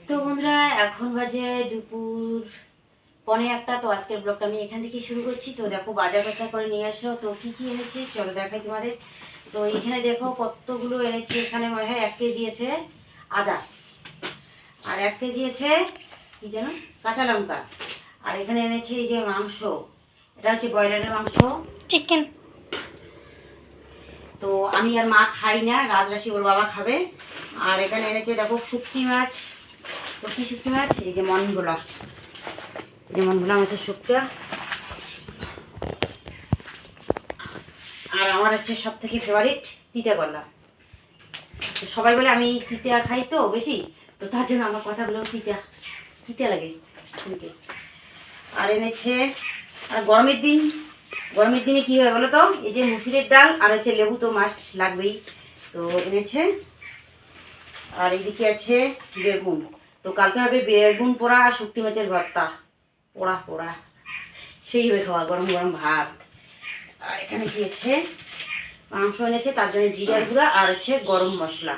তো বন্ধুরা এখন বাজে দুপুর 1:45। তো আজকের ব্লগটা আমি এখান থেকে শুরু করছি। তো দেখো বাজার করে নিয়ে আসলো। তো কি কি এনেছি চলো দেখাই তোমাদের। তো এখানে দেখো কতগুলো এনেছি। এখানে মনে হয় 1 কেজি আছে আদা, আর 1 কেজি আছে কি যেন কাঁচা লঙ্কা, আর এখানে এনেছি এই যে মাংস, এটা হচ্ছে ব্রয়লারের মাংস, চিকেন। তো আমি আর মা খাই না, রাজরাশি ওর বাবা খাবে। আর এখানে এনেছে দেখো শুটকি মাছ। তো কি শুটকি মাছ? এই যে মনভোলা, এই যে মনভোলা মাছের শুটকা। আর আমার হচ্ছে সব থেকে ফেভারিট তিতা করলা। তো সবাই বলে আমি তিতা খাই তো বেশি, তো তার জন্য আমার কথাগুলো তিতা তিতা লাগে শুনতে। আর এনেছে, আর গরমের দিনে কী হয় বলো তো, এই যে মুসুরের ডাল আর হচ্ছে লেবু তো মাস্ট লাগবেই। তো এনেছে। আর এইদিকে আছে বেগুন। তো কালকে হবে বেগুন পোড়া আর শুটকি মাছের ভর্তা, পোড়া পোড়া সেই হয়ে খাওয়া, গরম গরম ভাত। আর এখানে কি আছে, মাংস এনেছে, তার জন্য জিরার গুঁড়া আর হচ্ছে গরম মশলা।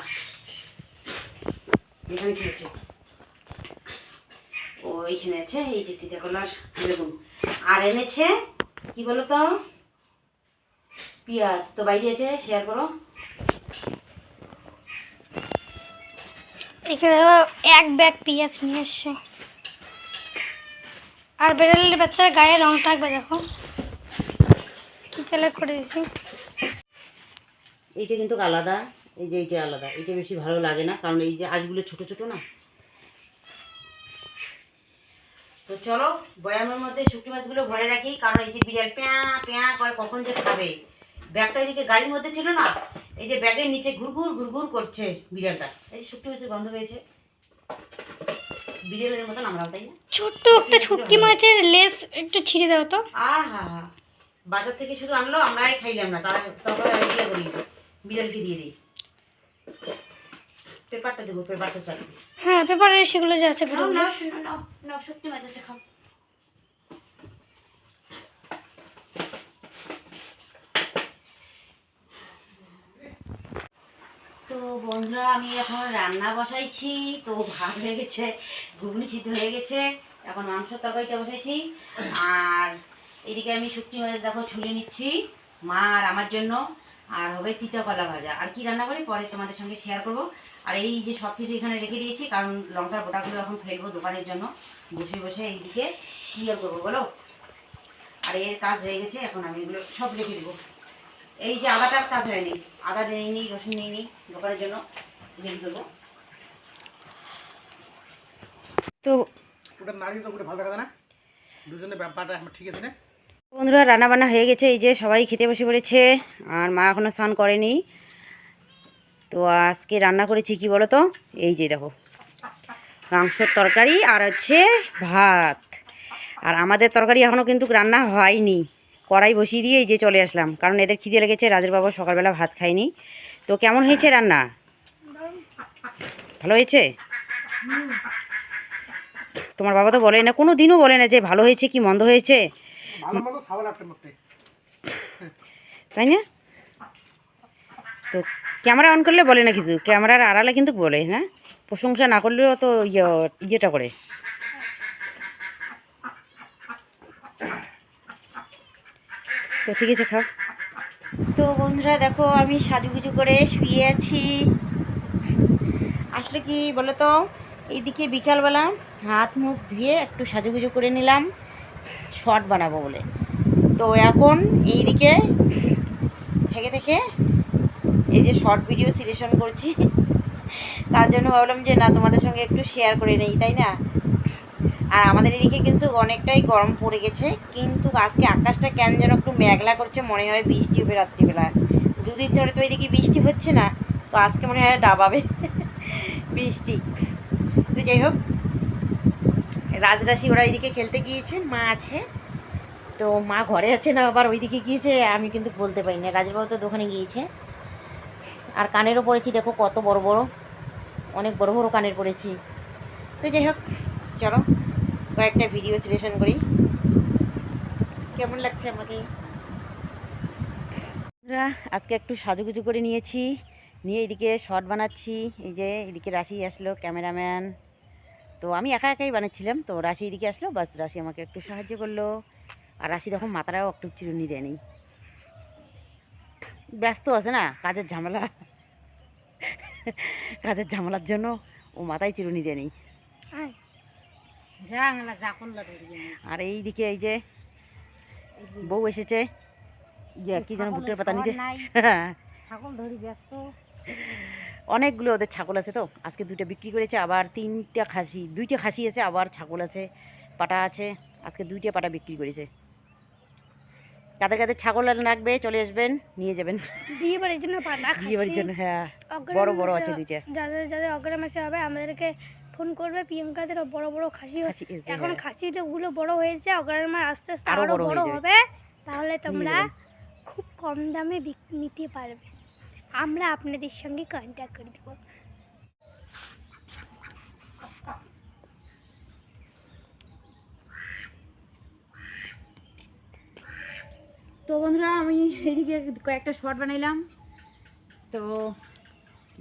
এখানে কি আছে, ও এইখানে আছে এই যে তিতা কলার বেগুন। আর এনেছে কি বলো তো, পেঁয়াজ। তো বাইরে আছে, শেয়ার করো। এখানে 1 ব্যাগ পেঁয়াজ নিয়ে এসছে। আর বেড়ালের বাচ্চার গায়ে রং থাকবে, দেখো কি কালার করে দিয়েছি। এইটা কিন্তু আলাদা, এই যে এইটা আলাদা, এইটা বেশি ভালো লাগে না, কারণ এই যে আঁশগুলো ছোট ছোট না। তো চলো বয়ামের মধ্যে শুটকি মাছগুলো ভরে রাখি, কারণ এই যে বিড়াল প্যাঁ প্যাঁ করে কখন যে খাবে। ব্যাগটা এদিকে গাড়ির মধ্যে ছিল না, এই যে ব্যাগের নিচে ঘুরঘুর করছে বিড়ালটা। এই যে শুটকি মাছের গন্ধ পেয়েছে, বিড়ালের মতন আমরাও, তাই না? ছোট্ট একটা শুটকি মাছের লেজ একটু ছিঁড়ে দাও তো। আহা, বাজার থেকে শুধু আনলো, আমরাই খাইলাম না, তারপরে আমি ইয়ে করি, বিড়ালকে দিয়ে দিই। পেপারটা দেবো, পেপারটা চালবে। হ্যাঁ, পেপারে সেগুলো যে আছে নাও নাও শুনো, নাও নাও, শুটকি মাছ আছে, খাও। তো বন্ধুরা আমি এখন রান্না বসাইছি। তো ভাত হয়ে গেছে, ঘুগনি সিদ্ধ হয়ে গেছে, এখন মাংসের তরকারিটা বসাইছি। আর এইদিকে আমি শুটকি মাছ দেখো ছুলে নিচ্ছি মা আর আমার জন্য। আর হবে তিতা কলা ভাজা। আর কি রান্না করি পরে তোমাদের সঙ্গে শেয়ার করব। আর এই যে সব কিছু এখানে রেখে দিয়েছি, কারণ লঙ্কার গোটাগুলো এখন ফেলবো দোকানের জন্য। বসে বসে এইদিকে কী আর করবো বলো। আর এর কাজ হয়ে গেছে, এখন আমি এগুলো সব রেখে দেবো। এই যে আদাটার কাজ হয়নি, আদা নিইনি, রসুন নিইনি, দোকানের জন্য রেডি করবো। তো ওটা নাড়ি তো ওটা ভালো দেখা যায় না, দুজনে ব্যাপারটা আমার ঠিক আছে না। বন্ধুরা রান্না বান্না হয়ে গেছে, এই যে সবাই খেতে বসে পড়েছে। আর মা এখনও স্নান করেনি। তো আজকে রান্না করেছি কি বলো তো, এই যে দেখো মাংসের তরকারি আর হচ্ছে ভাত। আর আমাদের তরকারি এখনও কিন্তু রান্না হয়নি, কড়াই বসিয়ে দিয়ে এই যে চলে আসলাম, কারণ এদের খিদে লেগেছে। রাজের বাবা সকালবেলা ভাত খায়নি। তো কেমন হয়েছে রান্না? ভালো হয়েছে? তোমার বাবা তো বলে না, কোনো দিনও বলে না যে ভালো হয়েছে কি মন্দ হয়েছে, ভালো মন্দ খাওয়া লাগতে মতে, তাই না? তো ক্যামেরা অন করলে বলে না কিছু, ক্যামেরার আড়ালে কিন্তু বলে, হ্যাঁ, প্রশংসা না করলেও তো ইয়েটা করে। তো ঠিক আছে, খাও। তো বন্ধুরা দেখো আমি সাজুগুজু করে শুয়ে আছি। আসলে কি বলো তো, এইদিকে বিকালবেলা হাত মুখ ধুয়ে একটু সাজুগুজু করে নিলাম শর্ট বানাবো বলে। তো এখন এইদিকে থেকে থেকে এই যে শর্ট ভিডিও সিলেকশন করছি, তার জন্য ভাবলাম যে না তোমাদের সঙ্গে একটু শেয়ার করে নেই, তাই না? আর আমাদের এদিকে কিন্তু অনেকটাই গরম পড়ে গেছে, কিন্তু আজকে আকাশটা কেন যেন একটু মেঘলা করছে, মনে হয় বৃষ্টি হবে রাত্রিবেলা। দুদিন ধরে তো এদিকে বৃষ্টি হচ্ছে না, তো আজকে মনে হয় ডাবাবে বৃষ্টি। তো যাই হোক, রাজরাশি ওরা ওইদিকে খেলতে গিয়েছে, মা আছে। তো মা ঘরে আছে না আবার ওইদিকে গিয়েছে, আমি কিন্তু বলতে পারি না। রাজের বাবু তো দোকানে গিয়েছে। আর কানেরও পরেছি, দেখো কত বড় বড়, অনেক বড় বড় কানের পরেছি। তো যাই হোক চলো কয়েকটা ভিডিও সিলেকশন করি, কেমন লাগছে আমাকে। আজকে একটু সাজুগুজু করে নিয়েছি, নিয়ে এদিকে শর্ট বানাচ্ছি। এই যে এদিকে রাশি আসলো ক্যামেরাম্যান, তো আমি একা একাই বানাচ্ছিলাম, তো রাশি এদিকে আসলো, বাস রাশি আমাকে একটু সাহায্য করলো। আর রাশি দেখো মাথাটাও একটু চিরুনি দেয়নি, ব্যস্ত আছে না কাজের ঝামেলা, কাজের ঝামেলার জন্য ও মাথায় চিরুনি দেয়নি। আর এইদিকে এই যে বউ এসেছে, কি যেন ভুট্টের পাতা নিতে। অনেকগুলো ওদের ছাগল আছে, তো আজকে 2টা বিক্রি করেছে, আবার 2টা খাসি আছে, আবার ছাগল আছে, পাটা আছে, আজকে 2টা পাটা বিক্রি করেছে। কাদের কাদের ছাগল লাগবে চলে আসবেন, নিয়ে যাবেন বিয়ে বাড়ির জন্য পাটা, বিয়ে বাড়ির জন্য। হ্যাঁ, বড় আছে 2টা। যাদের যাদের অগ্রাম মাসে হবে আমাদেরকে ফোন করবে। প্রিয়াঙ্কাদের বড় বড় খাসি এখন হ্যাঁ। খাসিগুলো বড় হয়েছে, অগ্রাম মাস আস্তে আস্তে আরো আরো বড় বড় হয়ে হবে, তাহলে তোমরা যাবেন। খুব কম দামে নিতে পারবে। আমরা আপনাদের সঙ্গে কন্ট্যাক্ট করে দেবো। তো বন্ধুরা আমি এইদিকে কয়েকটা শর্ট বানাইলাম, তো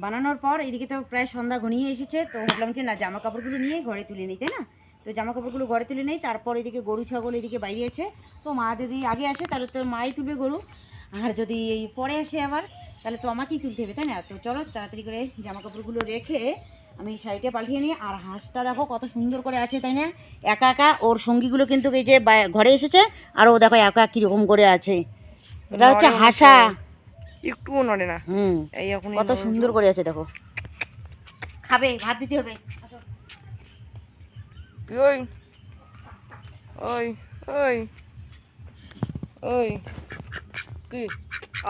বানানোর পর এইদিকে তো প্রায় সন্ধ্যা ঘনিয়ে এসেছে, তো ভাবলাম যে না জামা কাপড়গুলো নিয়ে ঘরে তুলে নিই, তাই না? তো জামা কাপড়গুলো ঘরে তুলে নেই, তারপর এদিকে গরু ছাগল এদিকে বাইরে আছে, তো মা যদি আগে আসে তাহলে তো মাই তুলবে গরু, আর যদি এই পরে আসে আবার তাহলে তো আমাকেই তুলতে হবে, তাই না? তো চলো তাড়াতাড়ি করে জামা কাপড়গুলো রেখে আমি শাড়িটা পাল্টিয়ে নিই। আর হাঁসটা দেখো কত সুন্দর করে আছে, তাই না? একা একা, ওর সঙ্গীগুলো কিন্তু এই যে ঘরে এসেছে, আর ও দেখো একা কীরকম করে আছে। এটা হচ্ছে হাসা, একটুও নড়ে না। এই এখন কত সুন্দর করে আছে দেখো। খাবে, ভাত দিতে হবে। ওই ওই ওই ওই কি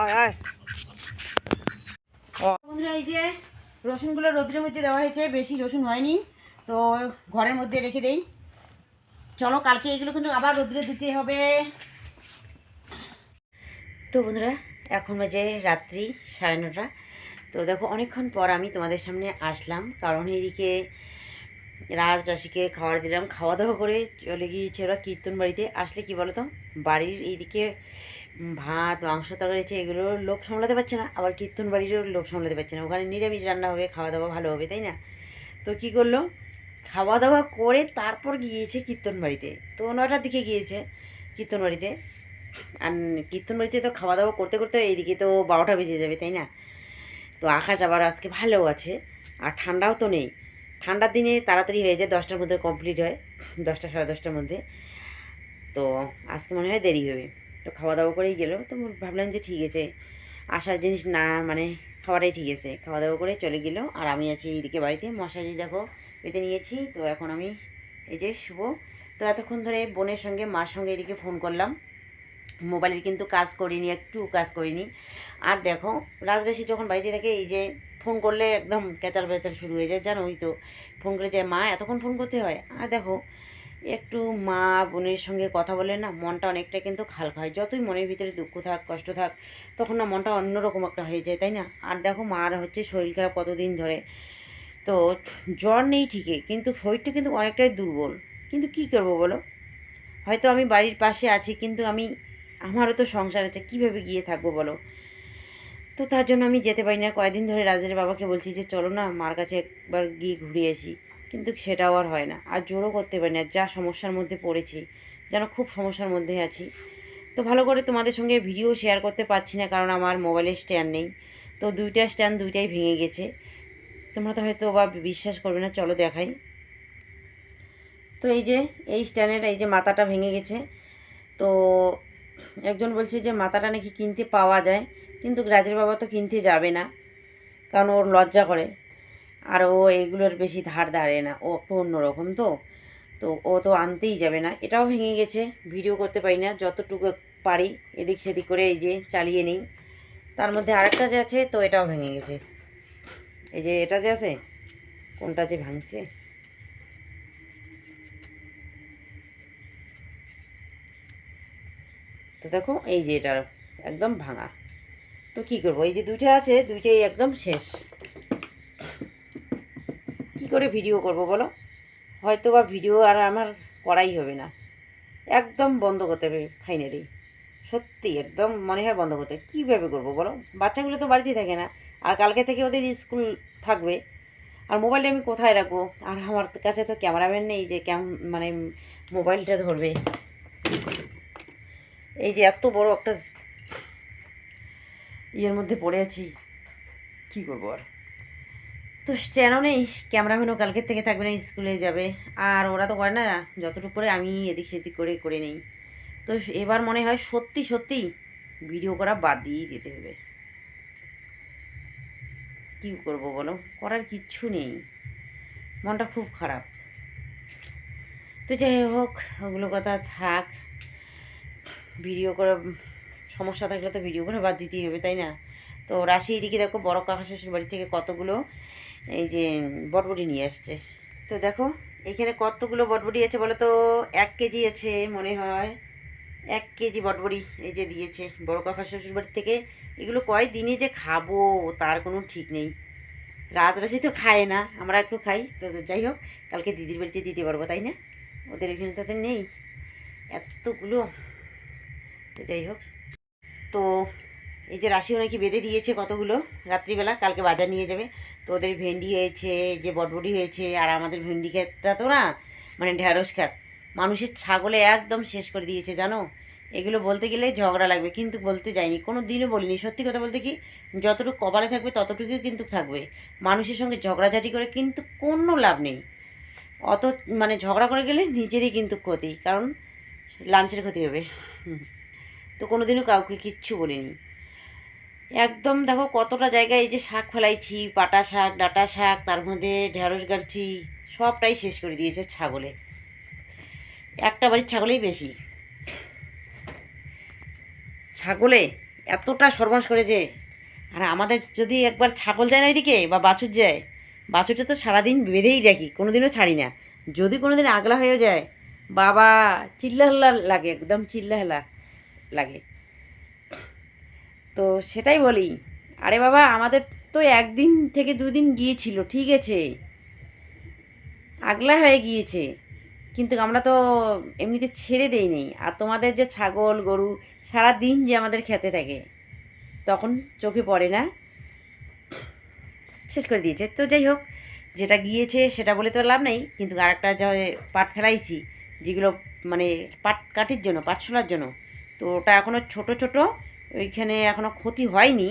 আয় আয়। বন্ধুরা এই যে রসুনগুলো রোদ্রের মধ্যে দেওয়া হয়েছে, বেশি রসুন হয়নি, তো ঘরের মধ্যে রেখে দেই। চলো কালকে এগুলো কিন্তু আবার রোদ্রে দিতে হবে। তো বন্ধুরা এখন বাজে রাত্রি 9:30, তো দেখো অনেকক্ষণ পর আমি তোমাদের সামনে আসলাম, কারণ এদিকে রাজরাশিকে খাবার দিলাম, খাওয়া দাওয়া করে চলে গিয়েছে ওরা কীর্তন বাড়িতে। আসলে কি বলো তো, বাড়ির এইদিকে ভাত মাংস তরকারি এগুলো লোক সামলাতে পারছে না, আবার কীর্তন বাড়িরও লোক সামলাতে পারছে না, ওখানে নিরামিষ রান্না হবে, খাওয়া দাওয়া ভালো হবে, তাই না? তো কি করলো, খাওয়া দাওয়া করে তারপর গিয়েছে কীর্তন বাড়িতে, তো 9টার দিকে গিয়েছে কীর্তন বাড়িতে। আর কীর্তন বাড়িতে তো খাওয়া দাওয়া করতে করতে এইদিকে তো 12টা বেজে যাবে, তাই না? তো আকাশ আবার আজকে ভালো আছে, আর ঠান্ডাও তো নেই। ঠান্ডার দিনে তাড়াতাড়ি হয়ে যায়, 10টার মধ্যে কমপ্লিট হয়, 10টা সাড়ে 10টার মধ্যে। তো আজকে মনে হয় দেরি হবে, তো খাওয়া দাওয়া করেই গেল, তো ভাবলাম যে ঠিক আছে, আসার জিনিস না মানে খাওয়াটাই ঠিক আছে, খাওয়া দাওয়া করে চলে গেল। আর আমি আছি এইদিকে বাড়িতে, মশারি দেখো পেতে নিয়েছি, তো এখন আমি এই যে শুভ। তো এতক্ষণ ধরে বোনের সঙ্গে মার সঙ্গে এদিকে ফোন করলাম, মোবাইলের কিন্তু কাজ করিনি, একটু কাজ করিনি। আর দেখো রাজরাশি যখন বাড়িতে থাকে এই যে ফোন করলে একদম ক্যাচার প্যাচার শুরু হয়ে যায়, জানো? ওই তো ফোন করে যায়, মা এতক্ষণ ফোন করতে হয়। আর দেখো একটু মা বোনের সঙ্গে কথা বলে না, মনটা অনেকটা কিন্তু হালকা হয়, যতই মনের ভিতরে দুঃখ থাক কষ্ট থাক, তখন না মনটা অন্যরকম একটা হয়ে যায়, তাই না? আর দেখো মার হচ্ছে শরীর খারাপ কতদিন ধরে, তো জ্বর নেই ঠিকই, কিন্তু শরীরটা কিন্তু অনেকটাই দুর্বল। কিন্তু কী করবো বলো, হয়তো আমি বাড়ির পাশে আছি, কিন্তু আমারও তো সংসার আছে, কীভাবে গিয়ে থাকবো বলো? তো তার জন্য আমি যেতে পারি না, কয়েকদিন ধরে রাজের বাবাকে বলছি যে চলো না মার কাছে একবার গিয়ে ঘুরে আসি, কিন্তু সেটাও আর হয় না, আর জোরও করতে পারি না, যা সমস্যার মধ্যে পড়েছি, যেন খুব সমস্যার মধ্যে আছি। তো ভালো করে তোমাদের সঙ্গে ভিডিও শেয়ার করতে পারছি না, কারণ আমার মোবাইলের স্ট্যান্ড নেই, তো 2টা স্ট্যান্ড 2টাই ভেঙে গেছে। তোমরা তো হয়তো বা বিশ্বাস করবে না, চলো দেখাই। তো এই যে এই স্ট্যান্ডের এই যে মাথাটা ভেঙে গেছে, তো একজন বলছে যে মাথাটা নাকি কিনতে পাওয়া যায়, কিন্তু রাজের বাবা তো কিনতে যাবে না, কারণ ওর লজ্জা করে, আর ও এগুলোর বেশি ধার ধারে না, ও একটু অন্যরকম, তো তো ও তো আনতেই যাবে না। এটাও ভেঙে গেছে, ভিডিও করতে পারি না, যতটুকু পারি এদিক সেদিক করে এই যে চালিয়ে নিই। তার মধ্যে আরেকটা যে আছে, তো এটাও ভেঙে গেছে, এই যে এটা যে আছে, কোনটা যে ভাঙছে, তো দেখো এই যে এটা একদম ভাঙা। তো কী করবো, এই যে 2টা আছে, 2টাই একদম শেষ, কি করে ভিডিও করব বলো? হয়তো বা ভিডিও আর আমার করাই হবে না, একদম বন্ধ করতে হবে ফাইনালি, সত্যি একদম মনে হয় বন্ধ করতে। কীভাবে করবো বলো, বাচ্চাগুলো তো বাড়িতে থাকে না, আর কালকে থেকে ওদের স্কুল থাকবে। আর মোবাইলটা আমি কোথায় রাখবো? আর আমার কাছে তো ক্যামেরাম্যান নেই যে মানে মোবাইলটা ধরবে। এই যে এত বড় একটা ইয়ের মধ্যে পড়ে আছি, কী করবো আর। তো স্ট্যান্ডও নেই, ক্যামেরাম্যানও কালকের থেকে থাকবে না, স্কুলে যাবে। আর ওরা তো করে না, যতটুকু করে আমি এদিক সেদিক করে নেই। তো এবার মনে হয় সত্যি সত্যি ভিডিও করা বাদ দিয়েই দিতে হবে। কী করবো বলো, করার কিচ্ছু নেই, মনটা খুব খারাপ। তো যাই হোক, ওগুলো কথা থাক। ভিডিও করে সমস্যা থাকলে তো ভিডিও করে বাদ দিতেই হবে, তাই না? তো রাশি এদিকে দেখো বড় কাকা শ্বশুর বাড়ি থেকে কতগুলো এই যে বটবটি নিয়ে আসছে। তো দেখো এখানে কতগুলো বটবটি আছে বলো তো? 1 কেজি আছে মনে হয়, 1 কেজি বটবটি এই যে দিয়েছে বড় কাকা শ্বশুর বাড়ি থেকে। এগুলো কয় দিনে যে খাবো তার কোনো ঠিক নেই। রাজরাশি তো খায় না, আমরা একটু খাই। তো যাই হোক, কালকে দিদির বাড়িতে দিতে পারবো, তাই না? ওদের এখানে তো নেই এতগুলো। তো যাই হোক, তো এই যে রাশিও নাকি বেঁধে দিয়েছে কতগুলো রাত্রিবেলা, কালকে বাজার নিয়ে যাবে। তো ওদের ভেন্ডি হয়েছে, যে বটবটি হয়েছে। আর আমাদের ভেন্ডি ক্ষেতটা তো না, মানে ঢ্যাঁড়স ক্ষেত, মানুষের ছাগলে একদম শেষ করে দিয়েছে জানো। এগুলো বলতে গেলে ঝগড়া লাগবে, কিন্তু বলতে যাইনি, কোনো দিনও বলিনি। সত্যি কথা বলতে কি, যতটুকু কপালে থাকবে ততটুকুই কিন্তু থাকবে। মানুষের সঙ্গে ঝগড়াঝাটি করে কিন্তু কোনো লাভ নেই। অত মানে ঝগড়া করে গেলে নিজেরই কিন্তু ক্ষতি, কারণ লাঞ্চের ক্ষতি হবে। তো কোনো দিনও কাউকে কিচ্ছু বলিনি একদম। দেখো কতটা জায়গায় এই যে শাক ফেলাইছি, পাটা শাক, ডাঁটা শাক, তার মধ্যে ঢ্যাঁড়স গাড়ছি, সবটাই শেষ করে দিয়েছে ছাগলে। একটা বাড়ির ছাগলেই বেশি, ছাগলে এতটা সর্বনাশ করে যে। আর আমাদের যদি একবার ছাগল যায় না এদিকে, বা বাছুর যায়, বাছুরটা তো সারাদিন বেঁধেই রাখি, কোনো দিনও ছাড়ি না। যদি কোনো দিন আগলা হয়ে যায়, বাবা চিল্লাহাল্লা লাগে, একদম চিল্লাহাল্লা লাগে। তো সেটাই বলি, আরে বাবা আমাদের তো 1 দিন থেকে 2 দিন গিয়েছিল, ঠিক আছে, আগলা হয়ে গিয়েছে, কিন্তু আমরা তো এমনিতে ছেড়ে দেইনি। আর তোমাদের যে ছাগল গরু সারা দিন যে আমাদের খেতে থাকে, তখন চোখে পড়ে না, শেষ করে দিয়েছে। তো যাই হোক, যেটা গিয়েছে সেটা বলে তো লাভ নেই। কিন্তু আরেকটা যে পাট ফেলাইছি, যেগুলো মানে পাট কাটির জন্য, পাট ছোলার জন্য, তো ওটা এখনও ছোট ছোট, ওইখানে এখনও ক্ষতি হয়নি।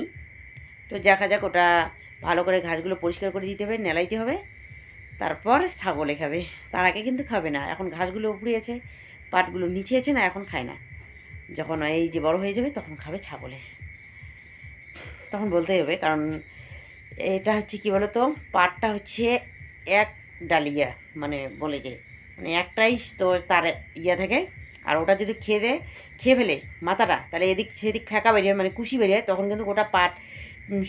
তো দেখা যাক, ওটা ভালো করে ঘাসগুলো পরিষ্কার করে দিতে হবে, নেলাইতে হবে, তারপর ছাগলে খাবে। তার আগে কিন্তু খাবে না। এখন ঘাসগুলো উপরে আছে, পাটগুলো নিচে আছে না, এখন খায় না। যখন এই যে বড় হয়ে যাবে তখন খাবে ছাগলে, তখন বলতেই হবে। কারণ এটা হচ্ছে কী বলো তো, পাটটা হচ্ছে এক ডালিয়া, মানে বলে যে, মানে একটাই তো তার ইয়ে থাকে। আর ওটা যদি খেয়ে ফেলে মাথাটা, তাহলে এদিক সেদিক ফেঁকা বেরিয়ে, মানে কুশি বেরিয়ে, তখন কিন্তু ওটা পাট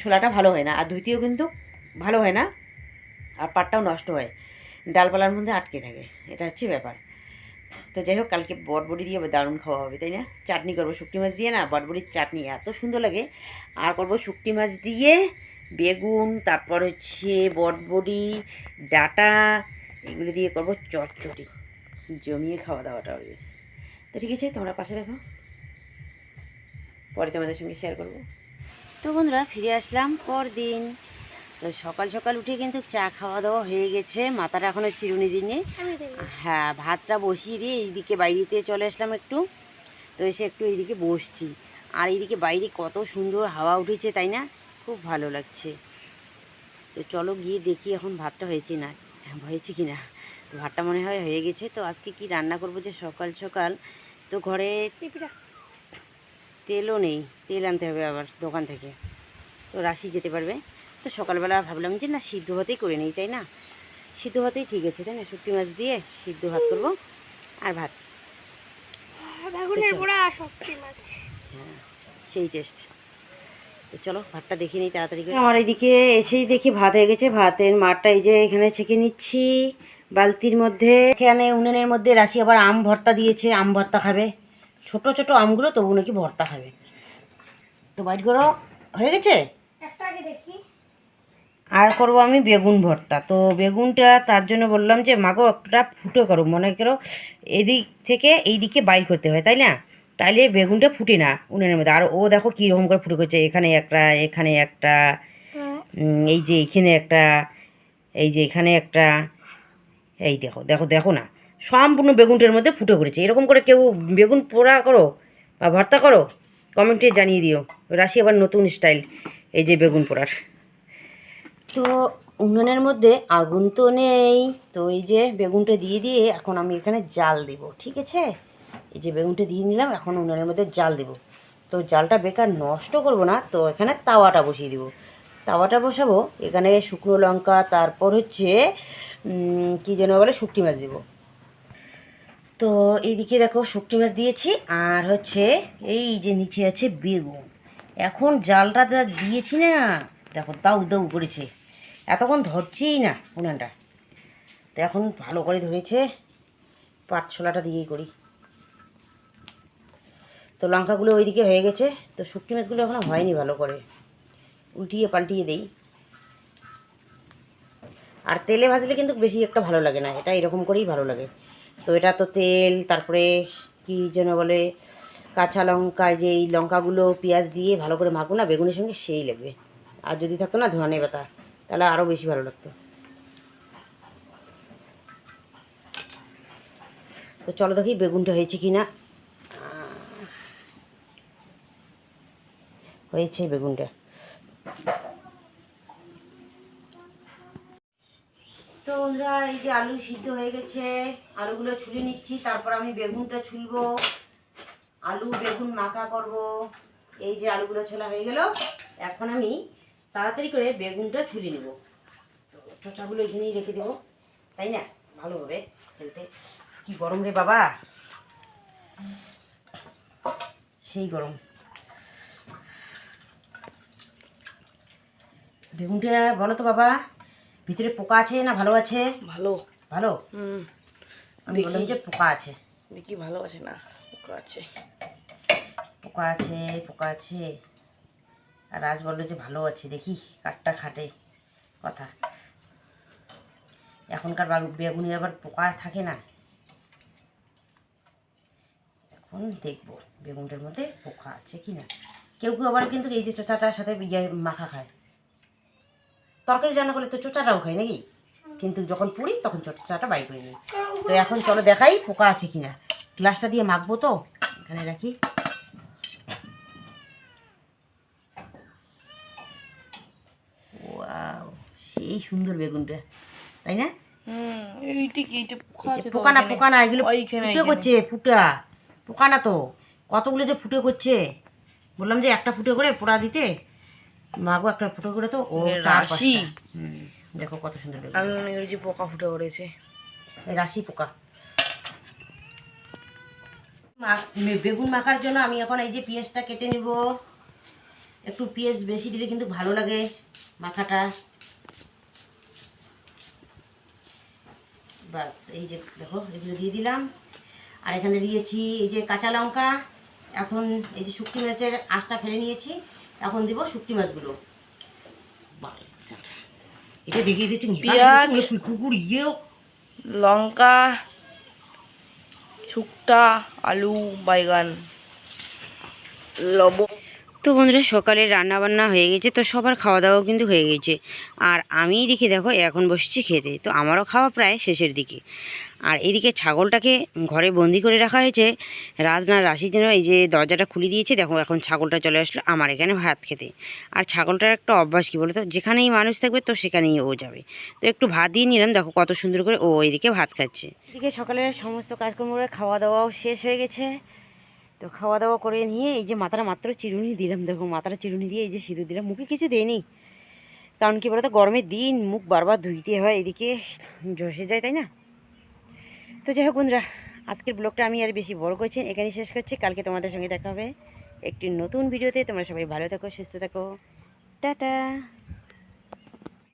ছোলাটা ভালো হয় না, আর ধুইতেও কিন্তু ভালো হয় না, আর পাটটাও নষ্ট হয়, ডালপালার মধ্যে আটকে থাকে। এটা হচ্ছে ব্যাপার। তো যাই হোক, কালকে বটবটি দিয়ে দারুণ খাওয়া হবে, তাই না? চাটনি করবো শুকটি মাছ দিয়ে, না বটবটির চাটনি এত সুন্দর লাগে। আর করবো শুকটি মাছ দিয়ে বেগুন, তারপর হচ্ছে বটবটি, ডাঁটা, এগুলো দিয়ে করবো চটচটি, জমিয়ে খাওয়া দাওয়াটা হবে। তো ঠিক আছে, তোমরা পাশে দেখো, পরে তোমাদের সঙ্গে শেয়ার করবো। তো বন্ধুরা, ফিরে আসলাম পরদিন। তো সকাল সকাল উঠে কিন্তু চা খাওয়া দাওয়া হয়ে গেছে, মাথাটা এখনও চিরুনি দিনে। হ্যাঁ, ভাতটা বসিয়ে দিয়ে এইদিকে বাইরেতে চলে আসলাম একটু। তো এসে একটু এইদিকে বসছি। আর এইদিকে বাইরে কত সুন্দর হাওয়া উঠেছে, তাই না? খুব ভালো লাগছে। তো চলো গিয়ে দেখি এখন ভাতটা হয়েছে না, হয়েছে কি না। তো ভাতটা মনে হয় হয়ে গেছে। তো আজকে কি রান্না করবো যে সকাল সকাল, তো ঘরে তেলও নেই, তেল আনতে হবে আবার দোকান থেকে। তো রাশি যেতে পারবে। তো সকালবেলা ভাবলাম যে না, সিদ্ধ ভাতেই করে নিই, তাই না? সিদ্ধ ভাতেই ঠিক আছে, তাই না? শুটকি মাছ দিয়ে সিদ্ধ ভাত করবো, আর ভাত। হ্যাঁ, সেই টেস্ট। তো চলো ভাতটা দেখে নিই তাড়াতাড়ি করে। আমার এইদিকে এসেই দেখি ভাত হয়ে গেছে। ভাতের মারটা এই যে এখানে ছেঁকে নিচ্ছি বালতির মধ্যে। এখানে উনুনের মধ্যে রাশি আবার আম ভর্তা দিয়েছে, আম ভর্তা খাবে। ছোট ছোট আমগুলো তবু নাকি ভর্তা খাবে। তো বাইটগুলো হয়ে গেছে, আর করবো আমি বেগুন ভর্তা। তো বেগুনটা তার জন্য বললাম যে মাগো একটা ফুটো করো, মনে করো এদিক থেকে এই দিকে বাইর করতে হয়, তাই না? তাইলে বেগুনটা ফুটে না উনুনের মধ্যে। আর ও দেখো কীরকম করে ফুটো করছে, এখানে একটা, এখানে একটা, এই যে এইখানে একটা, এই যে এখানে একটা, এই দেখো দেখো দেখো না, সম্পূর্ণ বেগুনটার মধ্যে ফুটে করেছে। এরকম করে কেউ বেগুন পোড়া করো বা ভর্তা করো, কমেন্টে জানিয়ে দিও। রাশি আবার নতুন স্টাইল এই যে বেগুন পোড়ার। তো উনুনের মধ্যে আগুন তো নেই, তো এই যে বেগুনটা দিয়ে দিয়ে এখন আমি এখানে জাল দেব, ঠিক আছে? এই যে বেগুনটা দিয়ে নিলাম, এখন উনুনের মধ্যে জাল দেব। তো জালটা বেকার নষ্ট করব না, তো এখানে তাওয়াটা বসিয়ে দেবো। তাওয়াটা বসাবো, এখানে শুকনো লঙ্কা, তারপর হচ্ছে কী যেন বলে, শুকটি মাছ দেবো। তো এইদিকে দেখো শুকটি মাছ দিয়েছি, আর হচ্ছে এই যে নিচে আছে বেগুন। এখন জালটা যা দিয়েছি না, দেখো দাউ দাউ করেছে, এতক্ষণ ধরছেই না উনানটা। তো এখন ভালো করে ধরেছে, পাট ছোলাটা দিয়েই করি। তো লঙ্কাগুলো ওইদিকে হয়ে গেছে, তো শুকটি মাছগুলো এখনও হয়নি, ভালো করে উল্টিয়ে পাল্টিয়ে দেই। আর তেলে ভাজলে কিন্তু বেশি একটা ভালো লাগে না, এটা এরকম করেই ভালো লাগে। তো এটা তো তেল, তারপরে কি যেন বলে, কাঁচা লঙ্কা, যে এই লঙ্কাগুলো পেঁয়াজ দিয়ে ভালো করে মাখবো না বেগুনের সঙ্গে, সেই লাগবে। আর যদি থাকতো না ধনে পাতা, তাহলে আরও বেশি ভালো লাগতো। তো চলো দেখি বেগুনটা হয়েছে কি না। হয়েছে বেগুনটা। তো বন্ধুরা, এই যে আলু সিদ্ধ হয়ে গেছে, আলুগুলো ছুলে নিচ্ছি, তারপর আমি বেগুনটা ছুলবো, আলু বেগুন মাখা করব। এই যে আলুগুলো ছোলা হয়ে গেল, এখন আমি তাড়াতাড়ি করে বেগুনটা ছুলে নেব। তো চোচাগুলো এখানেই রেখে দেবো, তাই না? ভালো হবে খেলতে। কি গরম রে বাবা, সেই গরম। বেগুনটা বলো তো বাবা, ভিতরে পোকা আছে না ভালো আছে? ভালো। ভালো। আমি বললাম যে পোকা আছে। দেখি ভালো আছে না পোকা আছে? পোকা আছে, পোকা আছে। আর রাজ বললো যে ভালো আছে, দেখি কাঠটা খাটে কথা। এখনকার বেগুনে আবার পোকা থাকে না, এখন দেখবো বেগুনটার মধ্যে পোকা আছে কি না। কেউ কেউ আবার কিন্তু এই যে চোচাটার সাথে মাখা খায়, তরকারি রান্না করলে তো চোচাটাও খাই নাকি, কিন্তু যখন পুড়ি তখন চোচাটা বাই করে নিই। তো এখন চলো দেখাই পোকা আছে কি না। গ্লাসটা দিয়ে মাখবো, তো এখানে রাখি। ওয়াও, সেই সুন্দর বেগুনটা, তাই না? এইটা কি, এইটা পোকা আছে? পোকা না, পোকা না, এগুলো ওইখানে, ফুটে করছে, ফুটা পোকা না তো, কতগুলো যে ফুটে করছে। বললাম যে একটা ফুটে করে পোড়া দিতে, মাগো একটা ফুটে করে, তো ও চার রাশি। পাঁচটা। দেখো কত সুন্দর বেগুন। আমি মনে করেছি পোকা ফুটে পড়েছে। এই রাশি পোকা। বেগুন মাখার জন্য আমি এখন এই যে পেঁয়াজটা কেটে নিব। একটু পেঁয়াজ বেশি দিলে কিন্তু ভালো লাগে মাখাটা। বাস, এই যে দেখো এগুলো দিয়ে দিলাম, আর এখানে দিয়েছি এই যে কাঁচা লঙ্কা। এখন এই যে শুকটি মাছের আঁশটা ফেলে নিয়েছি, এখন দিব শুকটি মাছগুলো। এটা দেখিয়ে দিচ্ছি, পেঁয়াজ, কুকুর ইয়েও, লঙ্কা, শুকটা, আলু, বাইগান, লবণ। তো বন্ধুরা, সকালে রান্না বান্না হয়ে গেছে, তো সবার খাওয়া দাওয়াও কিন্তু হয়ে গেছে। আর আমি দেখি দেখো এখন বসেছি খেতে, তো আমারও খাওয়া প্রায় শেষের দিকে। আর এদিকে ছাগলটাকে ঘরে বন্দি করে রাখা হয়েছে। রাশির জন্য এই যে দরজাটা খুলে দিয়েছে, দেখো এখন ছাগলটা চলে আসলো আমার এখানে ভাত খেতে। আর ছাগলটার একটা অভ্যাস কী বলো তো, যেখানেই মানুষ থাকবে তো সেখানেই ও যাবে। তো একটু ভাত দিয়ে নিলাম, দেখো কত সুন্দর করে ও এদিকে ভাত খাচ্ছে। এদিকে সকালের সমস্ত কাজকর্ম করে খাওয়া দাওয়াও শেষ হয়ে গেছে। তো খাওয়া দাওয়া করে নিয়ে এই যে মাথাটা মাত্র চিরুনি দিলাম, দেখো মাথাটা চিরুনি দিয়ে এই যে সিঁদুর দিলাম, মুখে কিছু দেয়নি, কারণ কি বলতো গরমের দিন মুখ বারবার ধুইতে হয়, এদিকে ঝসে যায়, তাই না? তো যাই হোক বন্ধুরা, আজকের ব্লগটা আমি আর বেশি বড় করছি, এখানেই শেষ করছি। কালকে তোমাদের সঙ্গে দেখা হবে একটি নতুন ভিডিওতে। তোমরা সবাই ভালো থাকো, সুস্থ থাকো, টাটা।